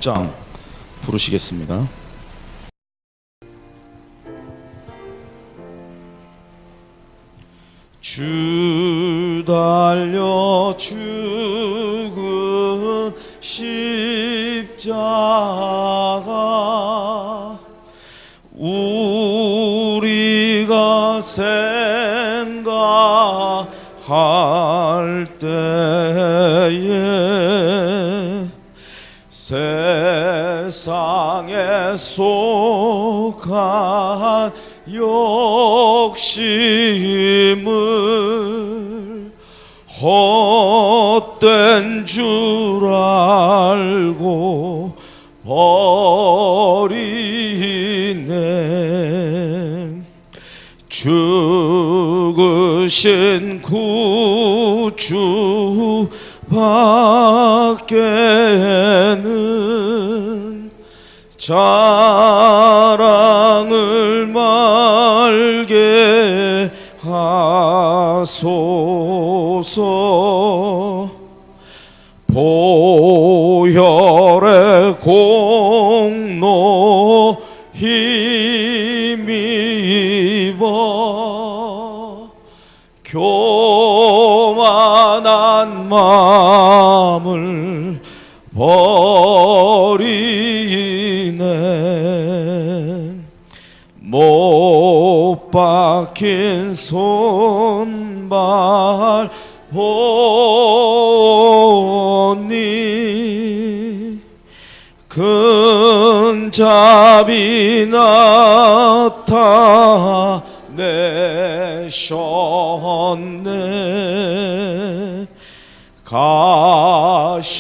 장 부르시겠습니다. 주 달려 죽은 십자가 우리가 생각할 때에 세상에 속한 욕심을 헛된 줄 알고 버리네. 죽으신 구주 밖에는 자랑을 말게 하소서. 보혈의 공로 힘입어 교만한 마음을 버리네. 못 박힌 손발 보니 큰 자비 나타내셨네. 가시로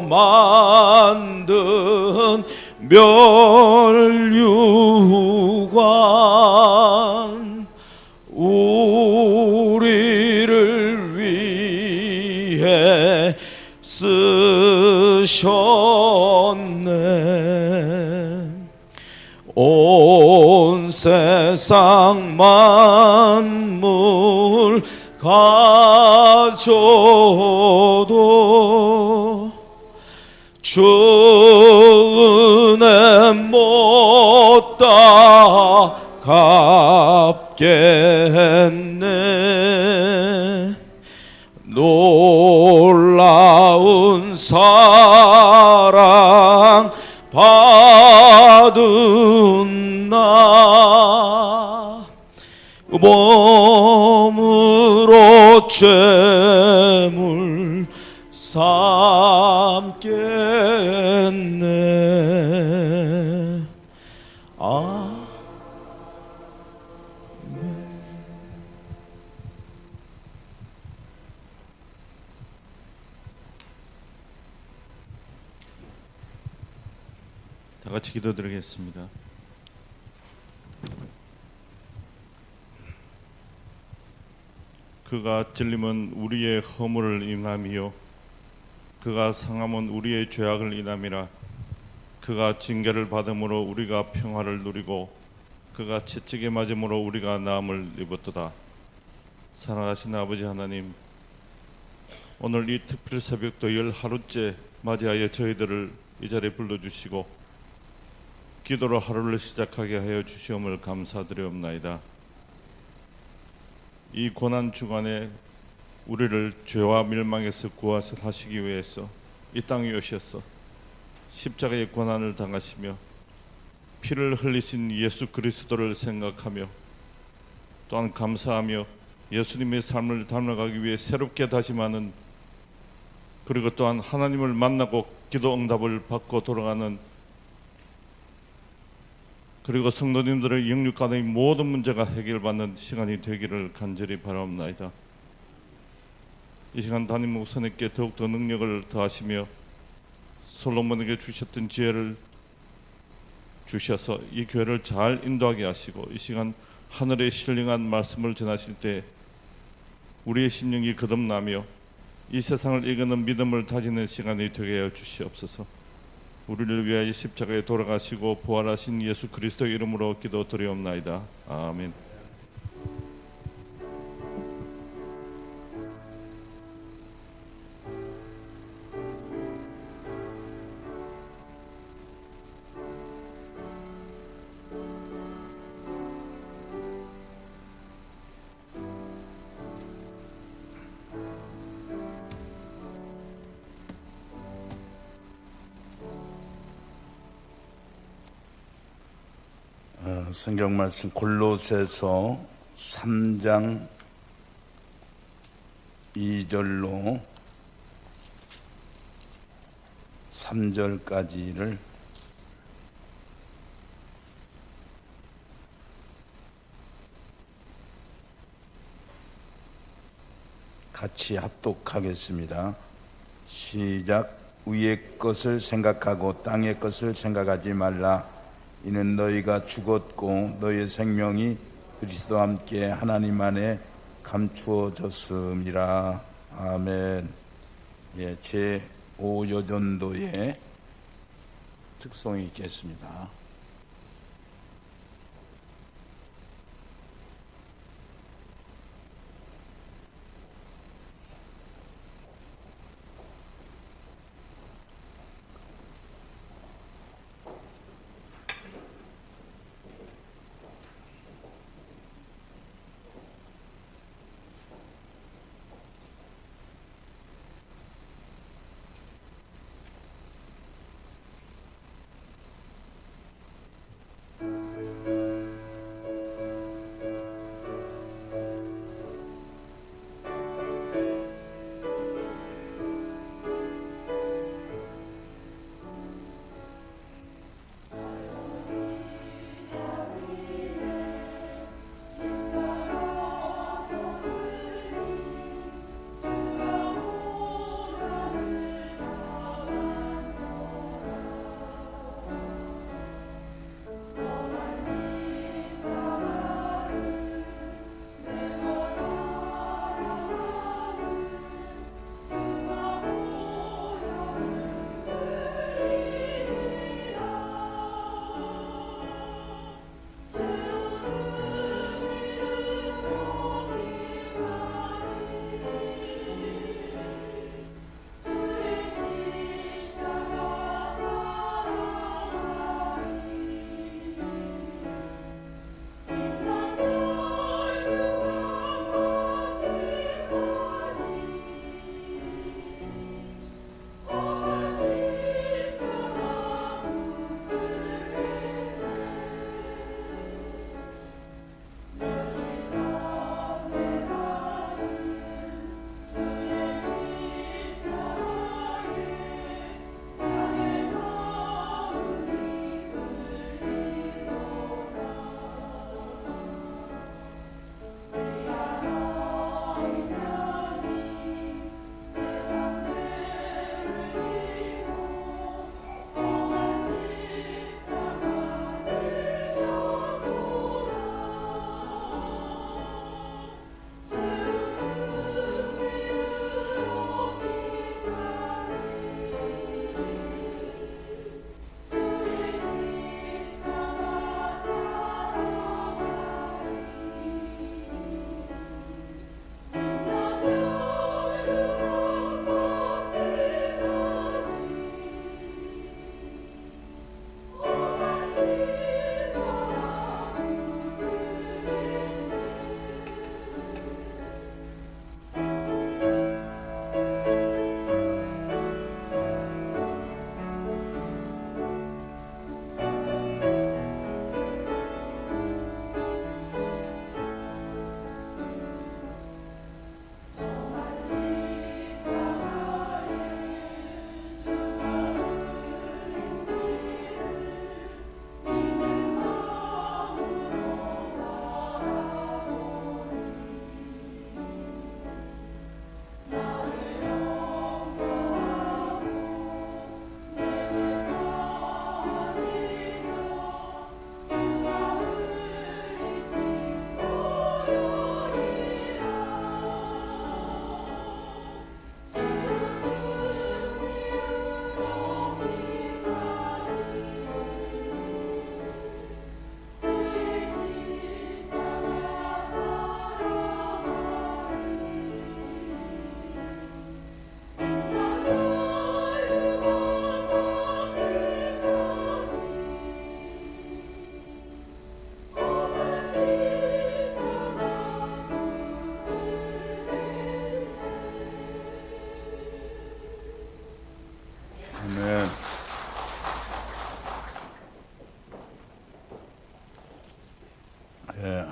만든 멸류관 우리를 위해 쓰셨네. 온 세상 만물 가져도 주 은혜 못 갚겠네. 놀라운 사랑 받은 나 몸으로 죄물 삼겠네. 다 같이 기도드리겠습니다. 그가 찔림은 우리의 허물을 인함이요 그가 상함은 우리의 죄악을 인함이라. 그가 징계를 받음으로 우리가 평화를 누리고 그가 채찍에 맞음으로 우리가 나음을 입었도다. 사랑하신 아버지 하나님, 오늘 이 특별 새벽도 10하루째 맞이하여 저희들을 이 자리에 불러주시고 기도로 하루를 시작하게 하여 주시옵을 감사드리옵나이다. 이 고난 주간에 우리를 죄와 멸망에서 구하시기 위해서 이 땅에 오셔서 십자가의 고난을 당하시며 피를 흘리신 예수 그리스도를 생각하며 또한 감사하며 예수님의 삶을 닮아가기 위해 새롭게 다짐하는, 그리고 또한 하나님을 만나고 기도 응답을 받고 돌아가는, 그리고 성도님들의 영육 가정의 모든 문제가 해결받는 시간이 되기를 간절히 바라옵나이다. 이 시간 담임 목사님께 더욱더 능력을 더하시며 솔로몬에게 주셨던 지혜를 주셔서 이 교회를 잘 인도하게 하시고 이 시간 하늘에 신령한 말씀을 전하실 때 우리의 심령이 거듭나며 이 세상을 이기는 믿음을 다지는 시간이 되게 하여 주시옵소서. 우리를 위하여 십자가에 돌아가시고 부활하신 예수 그리스도의 이름으로 기도드리옵나이다. 아멘. 성경 말씀 골로새서 3장 2절로 3절까지를 같이 합독하겠습니다. 시작. 위의 것을 생각하고 땅의 것을 생각하지 말라. 이는 너희가 죽었고 너희의 생명이 그리스도와 함께 하나님 안에 감추어졌음이라. 아멘. 예, 제5여전도의 특성이 있겠습니다.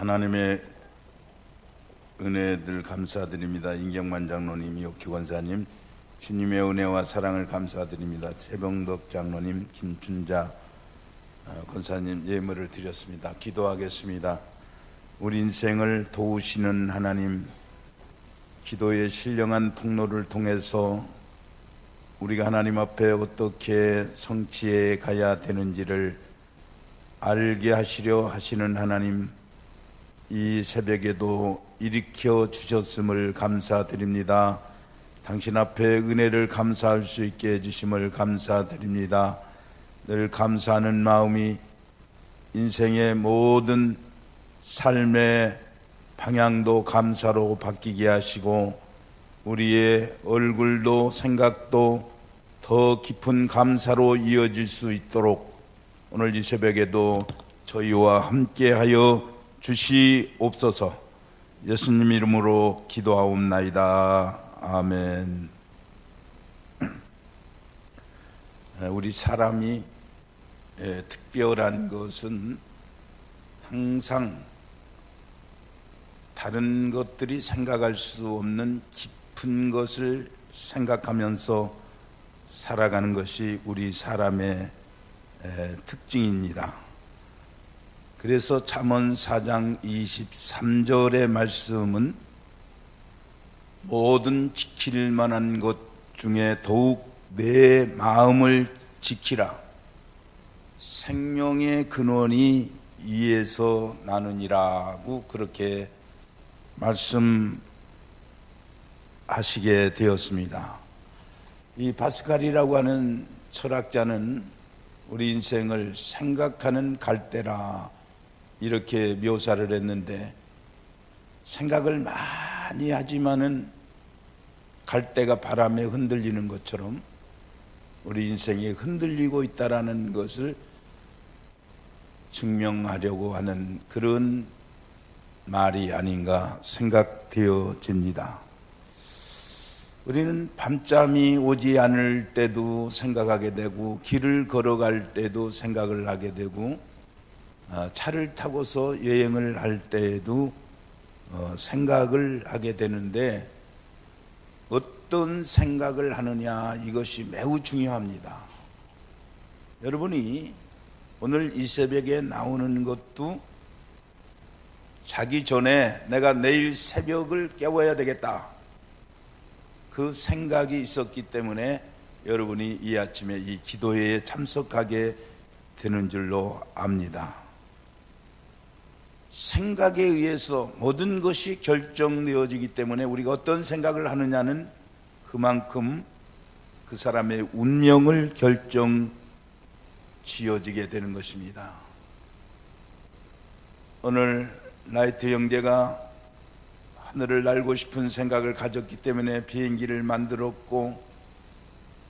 하나님의 은혜들 감사드립니다. 인경만 장로님, 이옥희 권사님, 주님의 은혜와 사랑을 감사드립니다. 최병덕 장로님, 김춘자 권사님 예물을 드렸습니다. 기도하겠습니다. 우리 인생을 도우시는 하나님, 기도의 신령한 통로를 통해서 우리가 하나님 앞에 어떻게 성취해 가야 되는지를 알게 하시려 하시는 하나님, 이 새벽에도 일으켜 주셨음을 감사드립니다. 당신 앞에 은혜를 감사할 수 있게 해주심을 감사드립니다. 늘 감사하는 마음이 인생의 모든 삶의 방향도 감사로 바뀌게 하시고 우리의 얼굴도 생각도 더 깊은 감사로 이어질 수 있도록 오늘 이 새벽에도 저희와 함께하여 주시옵소서. 예수님 이름으로 기도하옵나이다. 아멘. 우리 사람이 특별한 것은 항상 다른 것들이 생각할 수 없는 깊은 것을 생각하면서 살아가는 것이 우리 사람의 특징입니다. 그래서 잠언 4장 23절의 말씀은 모든 지킬 만한 것 중에 더욱 내 마음을 지키라. 생명의 근원이 이에서 나느니라고 그렇게 말씀하시게 되었습니다. 이 파스칼이라고 하는 철학자는 우리 인생을 생각하는 갈대라 이렇게 묘사를 했는데, 생각을 많이 하지만은 갈대가 바람에 흔들리는 것처럼 우리 인생이 흔들리고 있다라는 것을 증명하려고 하는 그런 말이 아닌가 생각되어집니다. 우리는 밤잠이 오지 않을 때도 생각하게 되고, 길을 걸어갈 때도 생각을 하게 되고, 차를 타고서 여행을 할 때에도 생각을 하게 되는데, 어떤 생각을 하느냐, 이것이 매우 중요합니다. 여러분이 오늘 이 새벽에 나오는 것도 자기 전에 내가 내일 새벽을 깨워야 되겠다, 그 생각이 있었기 때문에 여러분이 이 아침에 이 기도회에 참석하게 되는 줄로 압니다. 생각에 의해서 모든 것이 결정되어지기 때문에 우리가 어떤 생각을 하느냐는 그만큼 그 사람의 운명을 지어지게 되는 것입니다. 오늘 라이트 형제가 하늘을 날고 싶은 생각을 가졌기 때문에 비행기를 만들었고,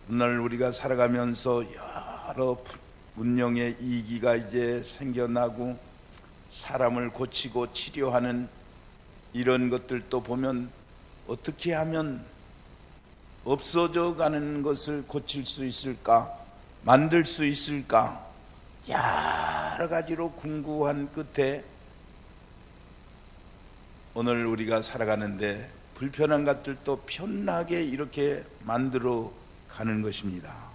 오늘 우리가 살아가면서 여러 운명의 이기가 이제 생겨나고 사람을 고치고 치료하는 이런 것들도 보면 어떻게 하면 없어져 가는 것을 고칠 수 있을까, 만들 수 있을까, 여러 가지로 궁구한 끝에 오늘 우리가 살아가는데 불편한 것들도 편하게 이렇게 만들어 가는 것입니다.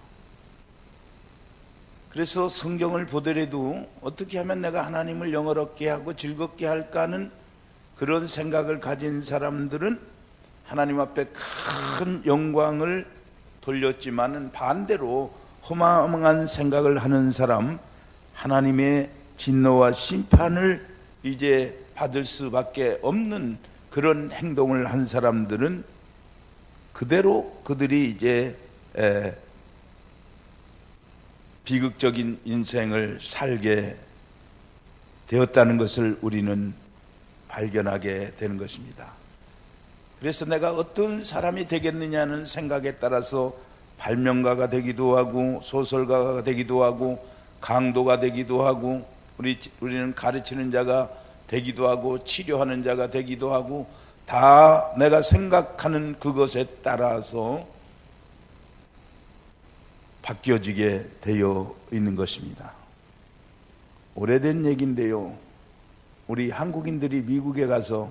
그래서 성경을 보더라도 어떻게 하면 내가 하나님을 영화롭게 하고 즐겁게 할까는 그런 생각을 가진 사람들은 하나님 앞에 큰 영광을 돌렸지만은, 반대로 허망한 생각을 하는 사람, 하나님의 진노와 심판을 이제 받을 수밖에 없는 그런 행동을 한 사람들은 그대로 그들이 이제 비극적인 인생을 살게 되었다는 것을 우리는 발견하게 되는 것입니다. 그래서 내가 어떤 사람이 되겠느냐는 생각에 따라서 발명가가 되기도 하고, 소설가가 되기도 하고, 강도가 되기도 하고, 우리는 가르치는 자가 되기도 하고, 치료하는 자가 되기도 하고, 다 내가 생각하는 그것에 따라서 바뀌어지게 되어 있는 것입니다. 오래된 얘기인데요, 우리 한국인들이 미국에 가서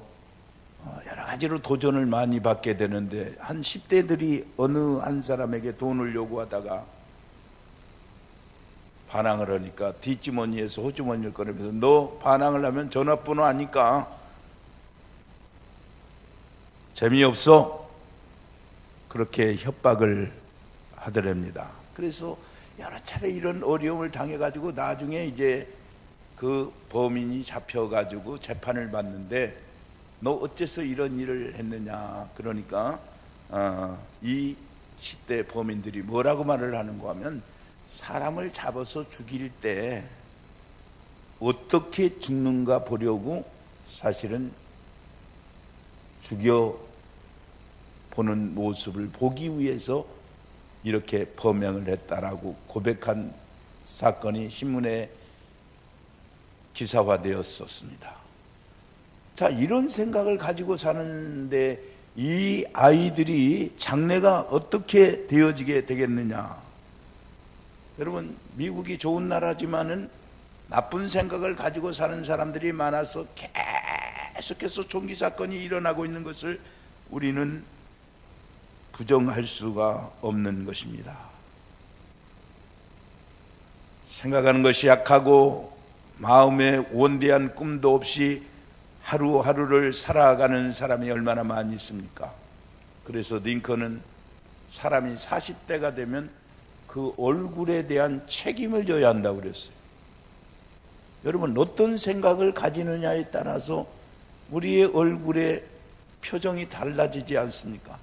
여러 가지로 도전을 많이 받게 되는데, 한 10대들이 어느 한 사람에게 돈을 요구하다가 반항을 하니까 뒷주머니에서 호주머니를 꺼내면서 너 반항을 하면 전화번호 아니까 재미없어, 그렇게 협박을 하더랍니다. 그래서 여러 차례 이런 어려움을 당해가지고 나중에 이제 그 범인이 잡혀가지고 재판을 받는데, 너 어째서 이런 일을 했느냐 그러니까 이 10대 범인들이 뭐라고 말을 하는가 하면, 사람을 잡아서 죽일 때 어떻게 죽는가 보려고 사실은 죽여보는 모습을 보기 위해서 이렇게 범행을 했다라고 고백한 사건이 신문에 기사화되었었습니다. 자, 이런 생각을 가지고 사는데 이 아이들이 장래가 어떻게 되어지게 되겠느냐. 여러분, 미국이 좋은 나라지만은 나쁜 생각을 가지고 사는 사람들이 많아서 계속해서 총기 사건이 일어나고 있는 것을 우리는 부정할 수가 없는 것입니다. 생각하는 것이 약하고 마음에 원대한 꿈도 없이 하루하루를 살아가는 사람이 얼마나 많이 있습니까? 그래서 링컨은 사람이 40대가 되면 그 얼굴에 대한 책임을 져야 한다고 그랬어요. 여러분, 어떤 생각을 가지느냐에 따라서 우리의 얼굴의 표정이 달라지지 않습니까?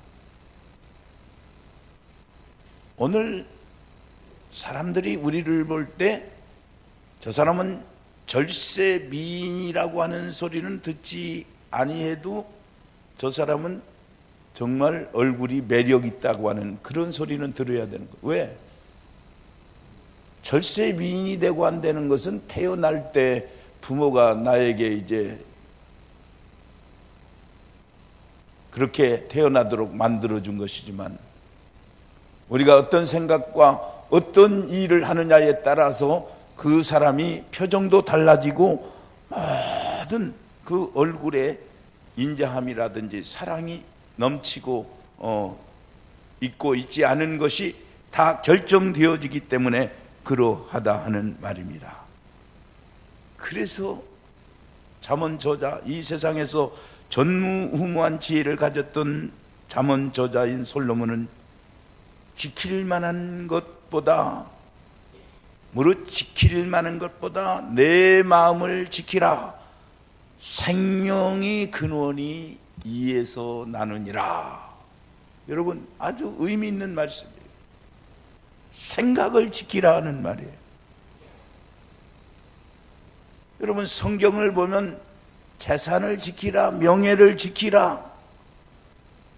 오늘 사람들이 우리를 볼 때 저 사람은 절세 미인이라고 하는 소리는 듣지 아니해도 저 사람은 정말 얼굴이 매력 있다고 하는 그런 소리는 들어야 되는 거예요. 왜? 절세 미인이 되고 안 되는 것은 태어날 때 부모가 나에게 이제 그렇게 태어나도록 만들어준 것이지만, 우리가 어떤 생각과 어떤 일을 하느냐에 따라서 그 사람이 표정도 달라지고 모든 그 얼굴에 인자함이라든지 사랑이 넘치고 있고 있지 않은 것이 다 결정되어지기 때문에 그러하다 하는 말입니다. 그래서 잠언 저자, 이 세상에서 전무후무한 지혜를 가졌던 잠언 저자인 솔로몬은 지킬 만한 것보다, 무릇 지킬 만한 것보다 내 마음을 지키라. 생명이 근원이 이에서 나느니라. 여러분, 아주 의미 있는 말씀이에요. 생각을 지키라 하는 말이에요. 여러분, 성경을 보면 재산을 지키라, 명예를 지키라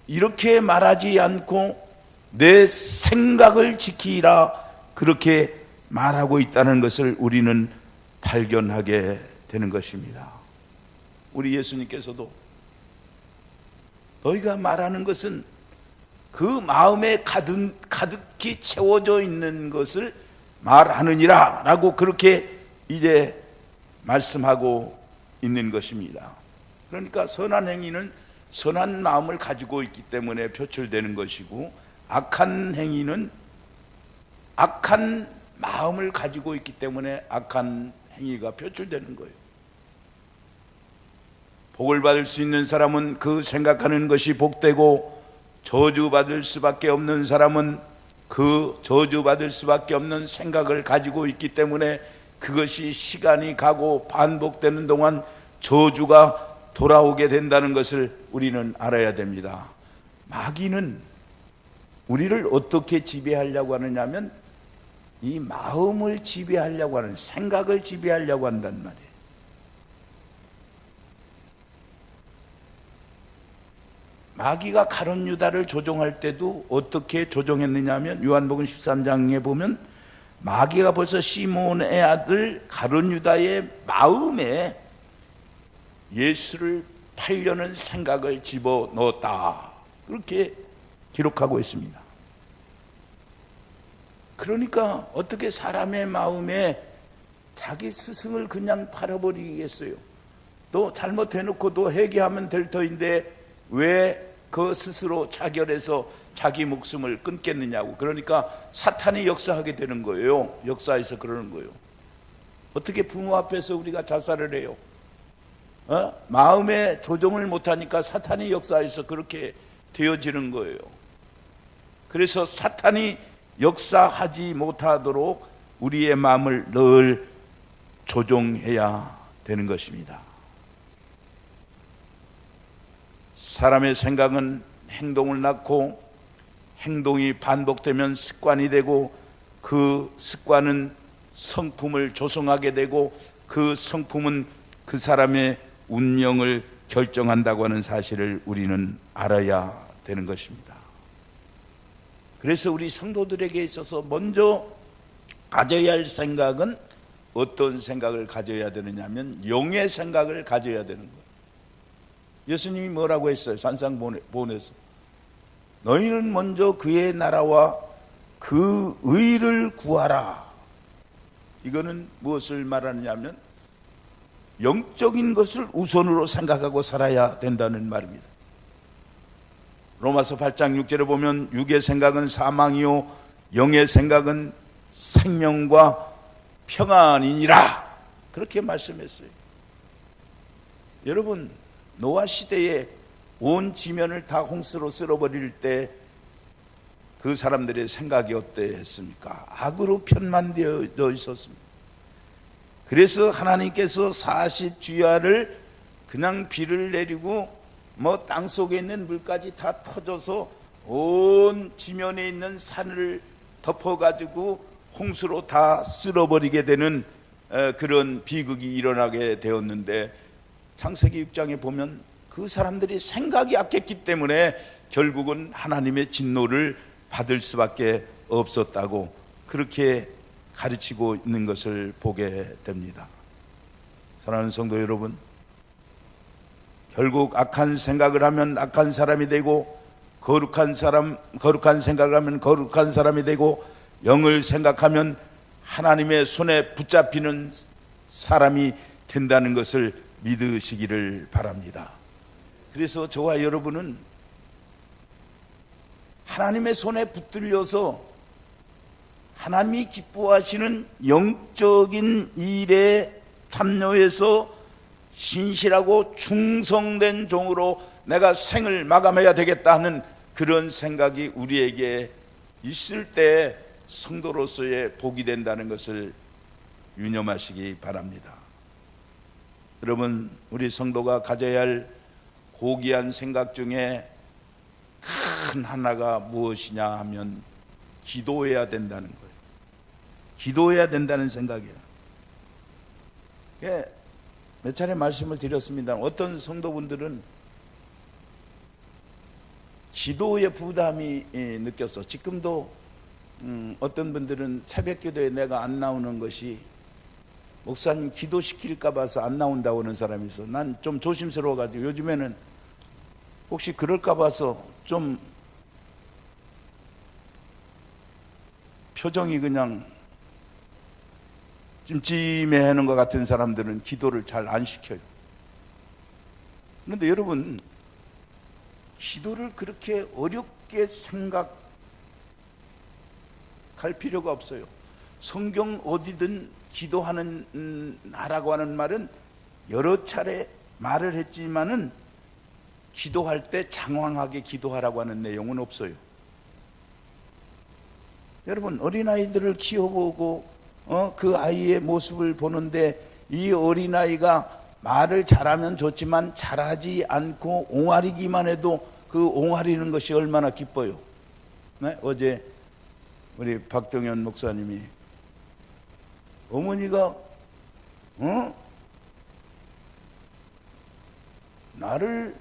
이렇게 말하지 않고 내 생각을 지키라 그렇게 말하고 있다는 것을 우리는 발견하게 되는 것입니다. 우리 예수님께서도 너희가 말하는 것은 그 마음에 가득히 채워져 있는 것을 말하느니라 라고 그렇게 이제 말씀하고 있는 것입니다. 그러니까 선한 행위는 선한 마음을 가지고 있기 때문에 표출되는 것이고, 악한 행위는 악한 마음을 가지고 있기 때문에 악한 행위가 표출되는 거예요. 복을 받을 수 있는 사람은 그 생각하는 것이 복되고, 저주받을 수밖에 없는 사람은 그 저주받을 수밖에 없는 생각을 가지고 있기 때문에 그것이 시간이 가고 반복되는 동안 저주가 돌아오게 된다는 것을 우리는 알아야 됩니다. 마귀는 우리를 어떻게 지배하려고 하느냐면 이 마음을 지배하려고 하는, 생각을 지배하려고 한단 말이에요. 마귀가 가룟 유다를 조종할 때도 어떻게 조종했느냐 하면 요한복음 13장에 보면 마귀가 벌써 시몬의 아들 가룟 유다의 마음에 예수를 팔려는 생각을 집어넣었다, 그렇게 기록하고 있습니다. 그러니까 어떻게 사람의 마음에 자기 스승을 그냥 팔아버리겠어요? 또 잘못해놓고도 회개하면 될 터인데 왜 그 스스로 자결해서 자기 목숨을 끊겠느냐고. 그러니까 사탄이 역사하게 되는 거예요. 역사에서 그러는 거예요. 어떻게 부모 앞에서 우리가 자살을 해요? 마음의 조정을 못하니까 사탄이 역사에서 그렇게 되어지는 거예요. 그래서 사탄이 역사하지 못하도록 우리의 마음을 늘 조정해야 되는 것입니다. 사람의 생각은 행동을 낳고 행동이 반복되면 습관이 되고 그 습관은 성품을 조성하게 되고 그 성품은 그 사람의 운명을 결정한다고 하는 사실을 우리는 알아야 되는 것입니다. 그래서 우리 성도들에게 있어서 먼저 가져야 할 생각은 어떤 생각을 가져야 되느냐 하면 영의 생각을 가져야 되는 거예요. 예수님이 뭐라고 했어요? 산상보훈에서 너희는 먼저 그의 나라와 그 의를 구하라. 이거는 무엇을 말하느냐 하면 영적인 것을 우선으로 생각하고 살아야 된다는 말입니다. 로마서 8장 6절에 보면 육의 생각은 사망이요 영의 생각은 생명과 평안이니라. 그렇게 말씀했어요. 여러분, 노아 시대에 온 지면을 다 홍수로 쓸어버릴 때 그 사람들의 생각이 어떠했습니까? 악으로 편만되어 있었습니다. 그래서 하나님께서 40주야를 그냥 비를 내리고 뭐 땅속에 있는 물까지 다 터져서 온 지면에 있는 산을 덮어가지고 홍수로 다 쓸어버리게 되는 그런 비극이 일어나게 되었는데, 창세기 6장에 보면 그 사람들이 생각이 약했기 때문에 결국은 하나님의 진노를 받을 수밖에 없었다고 그렇게 가르치고 있는 것을 보게 됩니다. 사랑하는 성도 여러분, 결국 악한 생각을 하면 악한 사람이 되고 거룩한 생각을 하면 거룩한 사람이 되고 영을 생각하면 하나님의 손에 붙잡히는 사람이 된다는 것을 믿으시기를 바랍니다. 그래서 저와 여러분은 하나님의 손에 붙들려서 하나님이 기뻐하시는 영적인 일에 참여해서 신실하고 충성된 종으로 내가 생을 마감해야 되겠다 하는 그런 생각이 우리에게 있을 때 성도로서의 복이 된다는 것을 유념하시기 바랍니다. 여러분, 우리 성도가 가져야 할 고귀한 생각 중에 큰 하나가 무엇이냐 하면 기도해야 된다는 거예요. 기도해야 된다는 생각이에요. 몇 차례 말씀을 드렸습니다. 어떤 성도분들은 기도의 부담이 느껴서 지금도 어떤 분들은 새벽 기도에 내가 안 나오는 것이 목사님 기도시킬까 봐서 안 나온다고 하는 사람이 있어. 난 좀 조심스러워가지고 요즘에는 혹시 그럴까 봐서 좀 표정이 그냥 찜찜해하는 것 같은 사람들은 기도를 잘 안 시켜요. 그런데 여러분, 기도를 그렇게 어렵게 생각할 필요가 없어요. 성경 어디든 기도하는 하라고 하는 말은 여러 차례 말을 했지만은 기도할 때 장황하게 기도하라고 하는 내용은 없어요. 여러분, 어린아이들을 키워보고 그 아이의 모습을 보는데 이 어린아이가 말을 잘하면 좋지만 잘하지 않고 옹알이기만 해도 그 옹알이는 것이 얼마나 기뻐요. 네? 어제 우리 박정현 목사님이 어머니가 나를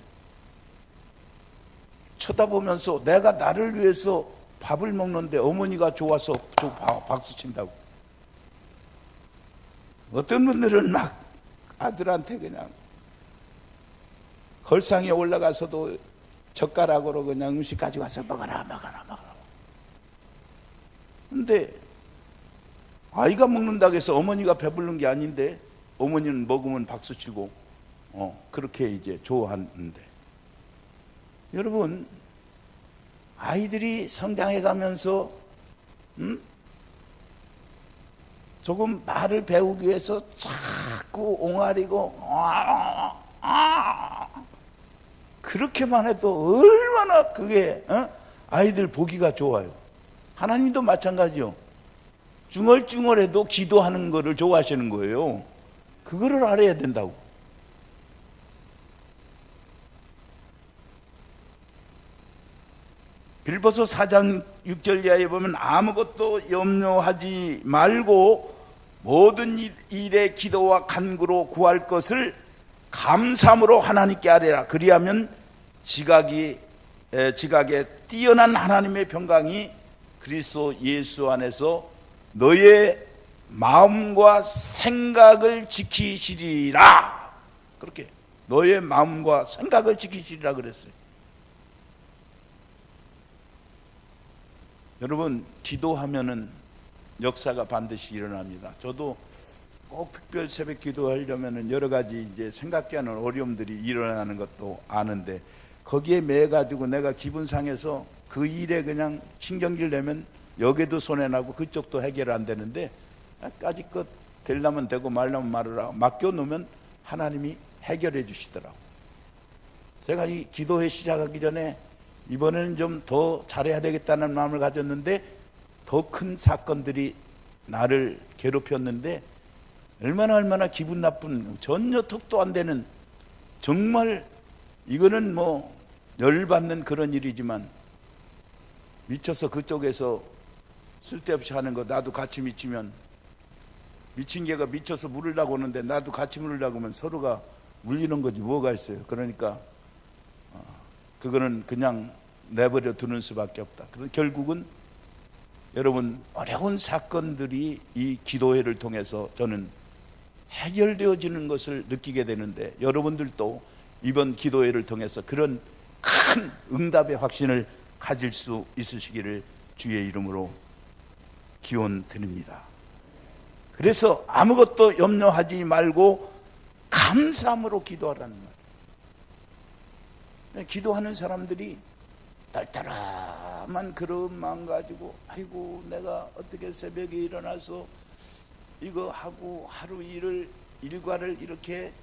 쳐다보면서 내가 나를 위해서 밥을 먹는데 어머니가 좋아서 박수 친다고. 어떤 분들은 막 아들한테 그냥 걸상에 올라가서도 젓가락으로 그냥 음식 가지고 와서 먹어라. 근데 아이가 먹는다고 해서 어머니가 배부른 게 아닌데 어머니는 먹으면 박수치고 그렇게 이제 좋아하는데, 여러분, 아이들이 성장해 가면서 조금 말을 배우기 위해서 자꾸 옹알이고 그렇게만 해도 얼마나 그게 아이들 보기가 좋아요. 하나님도 마찬가지요. 중얼중얼해도 기도하는 거를 좋아하시는 거예요. 그거를 알아야 된다고. 빌보서 4장 6절 이하에 보면 아무것도 염려하지 말고 모든 일에 기도와 간구로 구할 것을 감사함으로 하나님께 아뢰라. 그리하면 지각에 뛰어난 하나님의 평강이 그리스도 예수 안에서 너의 마음과 생각을 지키시리라. 그렇게 너의 마음과 생각을 지키시리라 그랬어요. 여러분, 기도하면은 역사가 반드시 일어납니다. 저도 꼭 특별 새벽 기도하려면은 여러 가지 이제 생각지 않은 어려움들이 일어나는 것도 아는데, 거기에 매여 가지고 내가 기분 상해서 그 일에 그냥 신경질 내면 여기도 손해나고 그쪽도 해결 안 되는데, 까짓것 되려면 되고 말려면 말으라 맡겨놓으면 하나님이 해결해 주시더라고. 제가 이 기도회 시작하기 전에 이번에는 좀 더 잘해야 되겠다는 마음을 가졌는데, 더 큰 사건들이 나를 괴롭혔는데 얼마나 기분 나쁜, 전혀 턱도 안 되는, 정말 이거는 뭐 열받는 그런 일이지만 미쳐서 그쪽에서 쓸데없이 하는 거, 나도 같이 미치면, 미친 개가 미쳐서 물으려고 오는데 나도 같이 물으려고 하면 서로가 물리는 거지 뭐가 있어요. 그러니까 그거는 그냥 내버려 두는 수밖에 없다. 그래서 결국은 여러분, 어려운 사건들이 이 기도회를 통해서 저는 해결되어지는 것을 느끼게 되는데, 여러분들도 이번 기도회를 통해서 그런 큰 응답의 확신을 가질 수 있으시기를 주의 이름으로 기원 드립니다. 그래서 아무것도 염려하지 말고 감사함으로 기도하라는 말이에요. 기도하는 사람들이 딸딸한 그런 마음 가지고, 아이고 내가 어떻게 새벽에 일어나서 이거 하고 하루 일과를 이렇게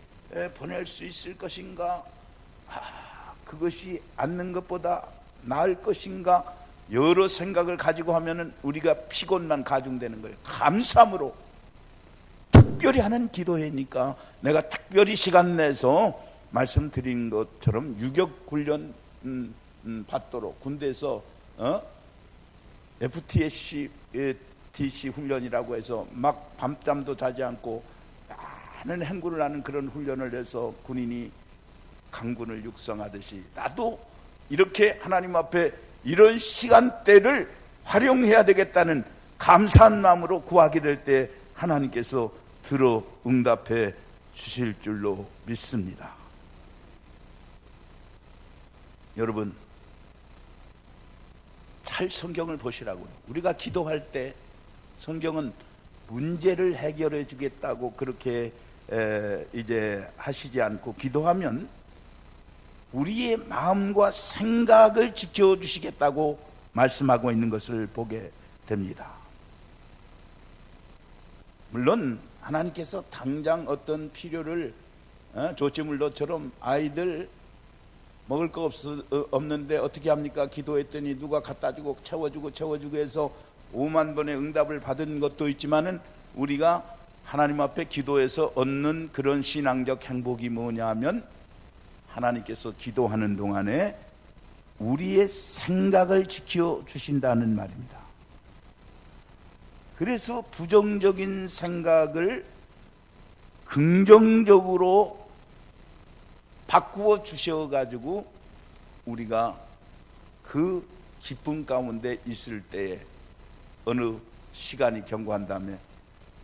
보낼 수 있을 것인가, 그것이 않는 것보다 나을 것인가, 여러 생각을 가지고 하면은 우리가 피곤만 가중되는 거예요. 감사함으로 특별히 하는 기도회니까 내가 특별히 시간 내서 말씀드린 것처럼 유격 훈련 받도록, 군대에서 FTC 훈련이라고 해서 막 밤잠도 자지 않고 많은 행군을 하는 그런 훈련을 해서 군인이 강군을 육성하듯이, 나도 이렇게 하나님 앞에 이런 시간대를 활용해야 되겠다는 감사한 마음으로 구하게 될 때 하나님께서 들어 응답해 주실 줄로 믿습니다. 여러분, 잘 성경을 보시라고요. 우리가 기도할 때 성경은 문제를 해결해 주겠다고 그렇게 이제 하시지 않고, 기도하면 우리의 마음과 생각을 지켜주시겠다고 말씀하고 있는 것을 보게 됩니다. 물론 하나님께서 당장 어떤 필요를 조치물로처럼 아이들 먹을 거 없는데 어떻게 합니까? 기도했더니 누가 갖다 주고 채워주고 해서 5만 번의 응답을 받은 것도 있지만은, 우리가 하나님 앞에 기도해서 얻는 그런 신앙적 행복이 뭐냐 하면, 하나님께서 기도하는 동안에 우리의 생각을 지켜주신다는 말입니다. 그래서 부정적인 생각을 긍정적으로 바꾸어 주셔가지고 우리가 그 기쁨 가운데 있을 때에 어느 시간이 경과한 다음에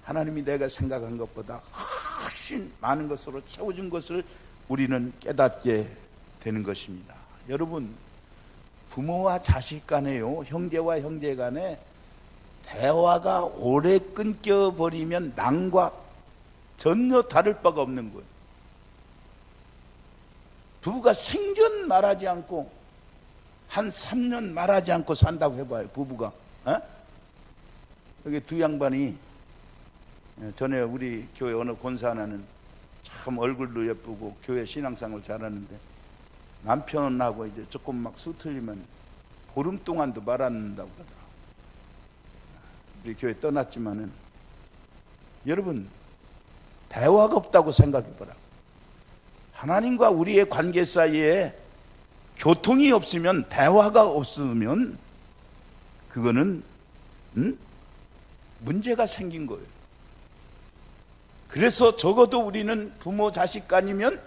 하나님이 내가 생각한 것보다 훨씬 많은 것으로 채워준 것을 우리는 깨닫게 되는 것입니다. 여러분, 부모와 자식 간에요, 형제와 형제 간에 대화가 오래 끊겨버리면 남과 전혀 다를 바가 없는 거예요. 부부가 생전 말하지 않고 한 3년 말하지 않고 산다고 해봐요. 부부가. 여기 두 양반이 전에 우리 교회 어느 권사 하나는 참 얼굴도 예쁘고 교회 신앙생활 잘하는데 남편하고 이제 조금 막 수틀리면 보름 동안도 말 안 한다고 하더라고요. 우리 교회 떠났지만은 여러분 대화가 없다고 생각해보라. 하나님과 우리의 관계 사이에 교통이 없으면, 대화가 없으면 그거는 문제가 생긴 거예요. 그래서 적어도 우리는 부모 자식 간이면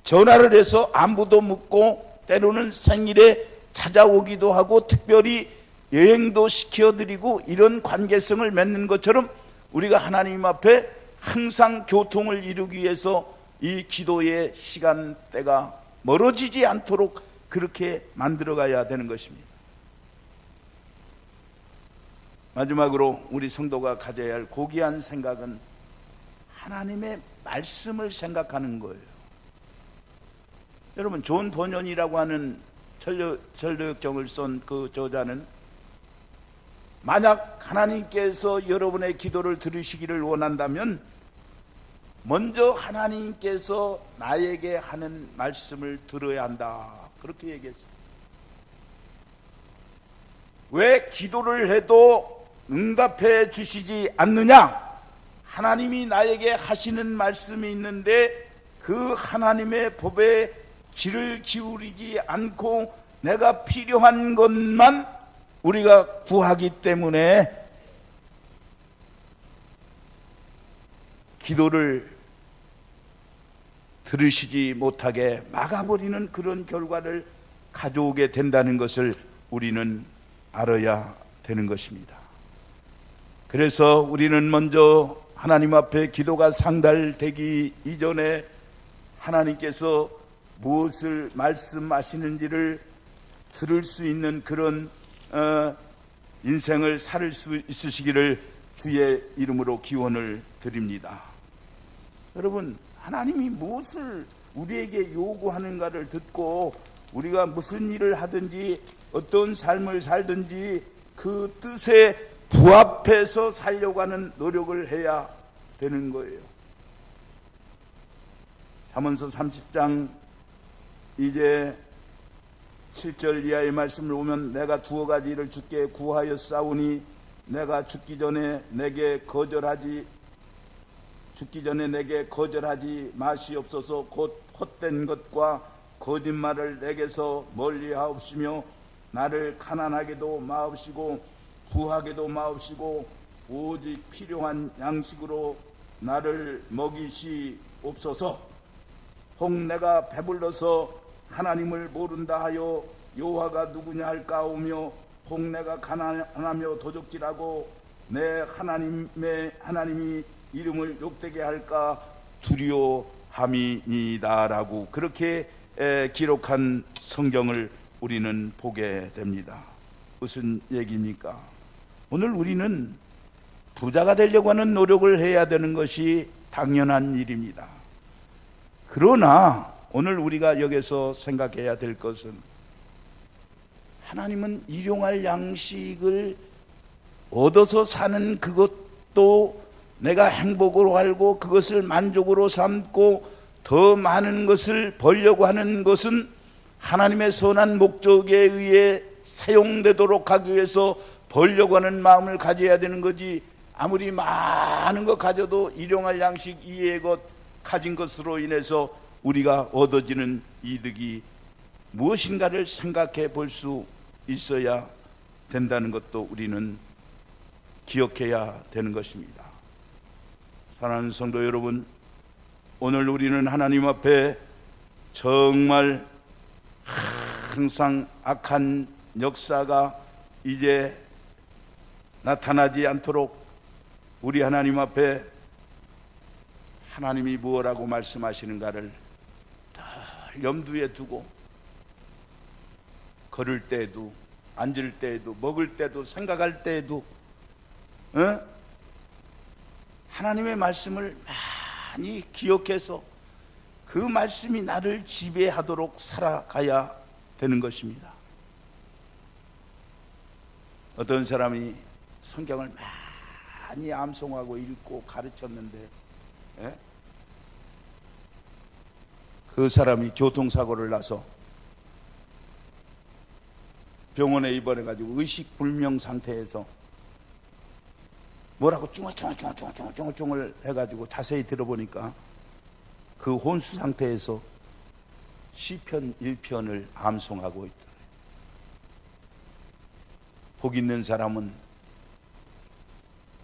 전화를 해서 안부도 묻고 때로는 생일에 찾아오기도 하고 특별히 여행도 시켜드리고 이런 관계성을 맺는 것처럼 우리가 하나님 앞에 항상 교통을 이루기 위해서 이 기도의 시간대가 멀어지지 않도록 그렇게 만들어가야 되는 것입니다. 마지막으로 우리 성도가 가져야 할 고귀한 생각은 하나님의 말씀을 생각하는 거예요. 여러분, 존 번연이라고 하는 전도역정을 쓴 그 저자는 만약 하나님께서 여러분의 기도를 들으시기를 원한다면 먼저 하나님께서 나에게 하는 말씀을 들어야 한다, 그렇게 얘기했어요. 왜 기도를 해도 응답해 주시지 않느냐? 하나님이 나에게 하시는 말씀이 있는데 그 하나님의 법에 귀를 기울이지 않고 내가 필요한 것만 우리가 구하기 때문에 기도를 들으시지 못하게 막아버리는 그런 결과를 가져오게 된다는 것을 우리는 알아야 되는 것입니다. 그래서 우리는 먼저 하나님 앞에 기도가 상달되기 이전에 하나님께서 무엇을 말씀하시는지를 들을 수 있는 그런 인생을 살 수 있으시기를 주의 이름으로 기원을 드립니다. 여러분, 하나님이 무엇을 우리에게 요구하는가를 듣고 우리가 무슨 일을 하든지 어떤 삶을 살든지 그 뜻에 부합해서 살려고 하는 노력을 해야 되는 거예요. 잠언서 30장 이제 7절 이하의 말씀을 보면 내가 두어 가지를 주께 구하여 싸우니 내가 죽기 전에 내게 거절하지 마시옵소서. 곧 헛된 것과 거짓말을 내게서 멀리하옵시며 나를 가난하게도 마옵시고 부하게도 마옵시고 오직 필요한 양식으로 나를 먹이시옵소서. 혹 내가 배불러서 하나님을 모른다 하여 여호와가 누구냐 할까오며 혹 내가 가난하며 도적질하고 내 하나님이 이름을 욕되게 할까 두려워함이니다라고 그렇게 기록한 성경을 우리는 보게 됩니다. 무슨 얘기입니까? 오늘 우리는 부자가 되려고 하는 노력을 해야 되는 것이 당연한 일입니다. 그러나 오늘 우리가 여기서 생각해야 될 것은 하나님은 일용할 양식을 얻어서 사는 그것도 내가 행복으로 알고 그것을 만족으로 삼고 더 많은 것을 벌려고 하는 것은 하나님의 선한 목적에 의해 사용되도록 하기 위해서 벌려고 하는 마음을 가져야 되는 거지, 아무리 많은 것 가져도 일용할 양식 이외의 것 가진 것으로 인해서 우리가 얻어지는 이득이 무엇인가를 생각해 볼 수 있어야 된다는 것도 우리는 기억해야 되는 것입니다. 사랑하는 성도 여러분, 오늘 우리는 하나님 앞에 정말 항상 악한 역사가 이제 나타나지 않도록 우리 하나님 앞에 하나님이 무엇라고 말씀하시는가를 늘 염두에 두고 걸을 때에도 앉을 때에도 먹을 때도 생각할 때에도 하나님의 말씀을 많이 기억해서 그 말씀이 나를 지배하도록 살아가야 되는 것입니다. 어떤 사람이 성경을 많이 암송하고 읽고 가르쳤는데 그 사람이 교통사고를 나서 병원에 입원해가지고 의식불명 상태에서 뭐라고 쭝얼쭝얼 해가지고 자세히 들어보니까 그 혼수 상태에서 시편 1편을 암송하고 있더래요. 복 있는 사람은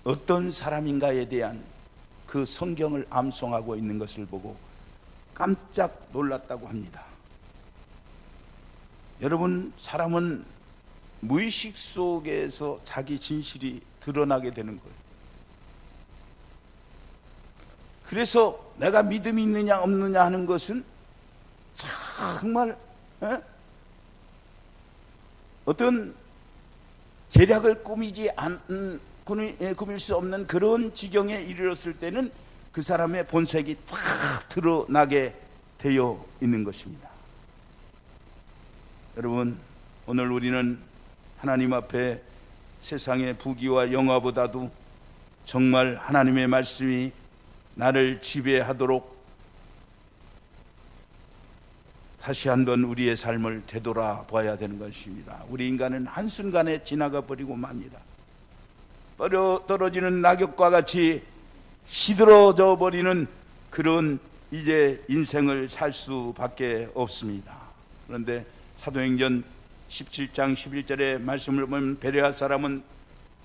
어떤 사람인가에 대한 그 성경을 암송하고 있는 것을 보고 깜짝 놀랐다고 합니다. 여러분, 사람은 무의식 속에서 자기 진실이 드러나게 되는 거예요. 그래서 내가 믿음이 있느냐 없느냐 하는 것은 정말 어떤 계략을 꾸밀 수 없는 그런 지경에 이르렀을 때는 그 사람의 본색이 딱 드러나게 되어 있는 것입니다. 여러분, 오늘 우리는 하나님 앞에 세상의 부귀와 영화보다도 정말 하나님의 말씀이 나를 지배하도록 다시 한번 우리의 삶을 되돌아봐야 되는 것입니다. 우리 인간은 한순간에 지나가 버리고 맙니다. 떨어지는 낙엽과 같이 시들어져 버리는 그런 이제 인생을 살 수밖에 없습니다. 그런데 사도행전 17장 11절의 말씀을 보면 베레아 사람은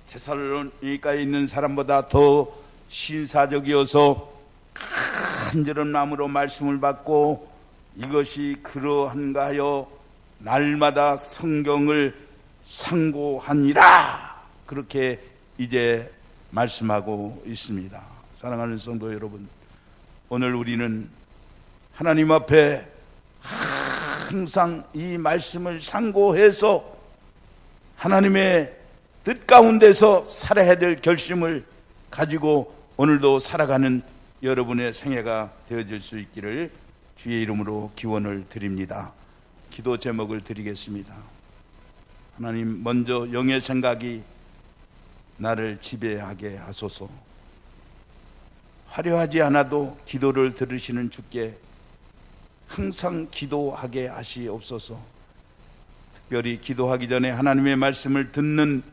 데살로니가에 있는 사람보다 더 신사적이어서 간절한 마음으로 말씀을 받고 이것이 그러한가 하여 날마다 성경을 상고하니라, 그렇게 이제 말씀하고 있습니다. 사랑하는 성도 여러분, 오늘 우리는 하나님 앞에 항상 이 말씀을 상고해서 하나님의 뜻 가운데서 살아야 될 결심을 가지고 오늘도 살아가는 여러분의 생애가 되어질 수 있기를 주의 이름으로 기원을 드립니다. 기도 제목을 드리겠습니다. 하나님, 먼저 영의 생각이 나를 지배하게 하소서. 화려하지 않아도 기도를 들으시는 주께 항상 기도하게 하시옵소서. 특별히 기도하기 전에 하나님의 말씀을 듣는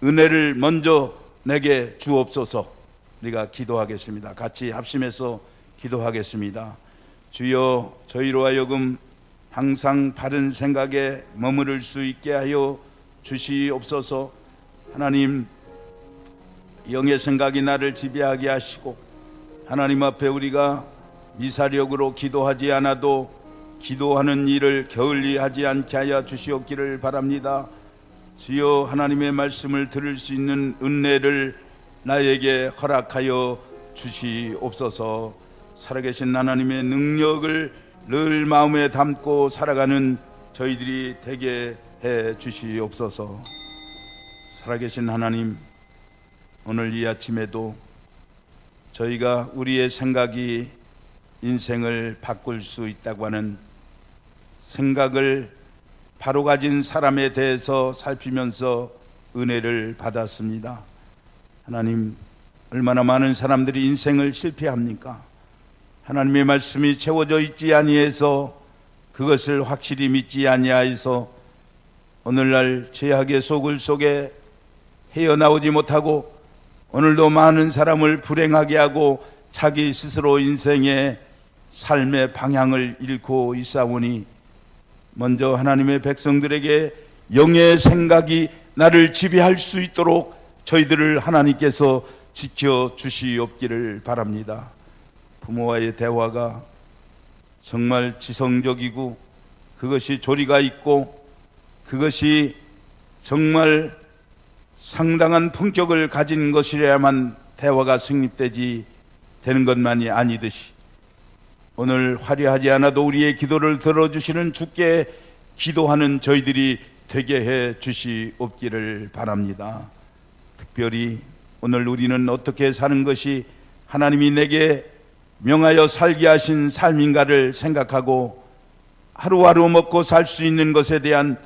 은혜를 먼저 내게 주옵소서. 우리가 기도하겠습니다. 같이 합심해서 기도하겠습니다. 주여, 저희로 하여금 항상 바른 생각에 머무를 수 있게 하여 주시옵소서. 하나님, 영의 생각이 나를 지배하게 하시고 하나님 앞에 우리가 미사력으로 기도하지 않아도 기도하는 일을 게을리하지 않게 하여 주시옵기를 바랍니다. 주여, 하나님의 말씀을 들을 수 있는 은혜를 나에게 허락하여 주시옵소서. 살아계신 하나님의 능력을 늘 마음에 담고 살아가는 저희들이 되게 해 주시옵소서. 살아계신 하나님, 오늘 이 아침에도 저희가 우리의 생각이 인생을 바꿀 수 있다고 하는 생각을 바로 가진 사람에 대해서 살피면서 은혜를 받았습니다. 하나님, 얼마나 많은 사람들이 인생을 실패합니까? 하나님의 말씀이 채워져 있지 아니해서, 그것을 확실히 믿지 아니하여서 오늘날 죄악의 소굴 속에 헤어나오지 못하고 오늘도 많은 사람을 불행하게 하고 자기 스스로 인생의 삶의 방향을 잃고 있사오니, 먼저 하나님의 백성들에게 영의 생각이 나를 지배할 수 있도록 저희들을 하나님께서 지켜주시옵기를 바랍니다. 부모와의 대화가 정말 지성적이고 그것이 조리가 있고 그것이 정말 상당한 품격을 가진 것이라야만 대화가 성립되지 되는 것만이 아니듯이, 오늘 화려하지 않아도 우리의 기도를 들어주시는 주께 기도하는 저희들이 되게 해 주시옵기를 바랍니다. 특별히 오늘 우리는 어떻게 사는 것이 하나님이 내게 명하여 살게 하신 삶인가를 생각하고 하루하루 먹고 살 수 있는 것에 대한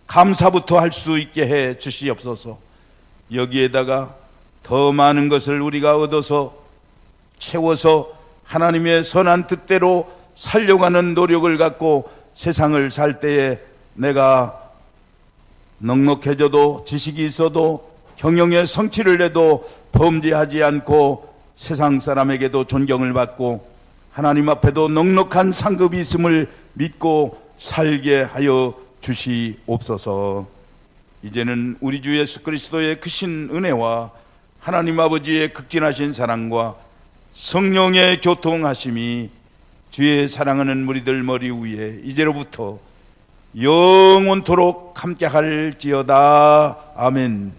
감사부터 할 수 있게 해 주시옵소서. 여기에다가 더 많은 것을 우리가 얻어서 채워서 하나님의 선한 뜻대로 살려고 하는 노력을 갖고 세상을 살 때에 내가 넉넉해져도 지식이 있어도 경영에 성취를 해도 범죄하지 않고 세상 사람에게도 존경을 받고 하나님 앞에도 넉넉한 상급이 있음을 믿고 살게 하여 주시옵소서. 이제는 우리 주 예수 그리스도의 크신 은혜와 하나님 아버지의 극진하신 사랑과 성령의 교통하심이 주의 사랑하는 무리들 머리 위에 이제로부터 영원토록 함께 할지어다. 아멘.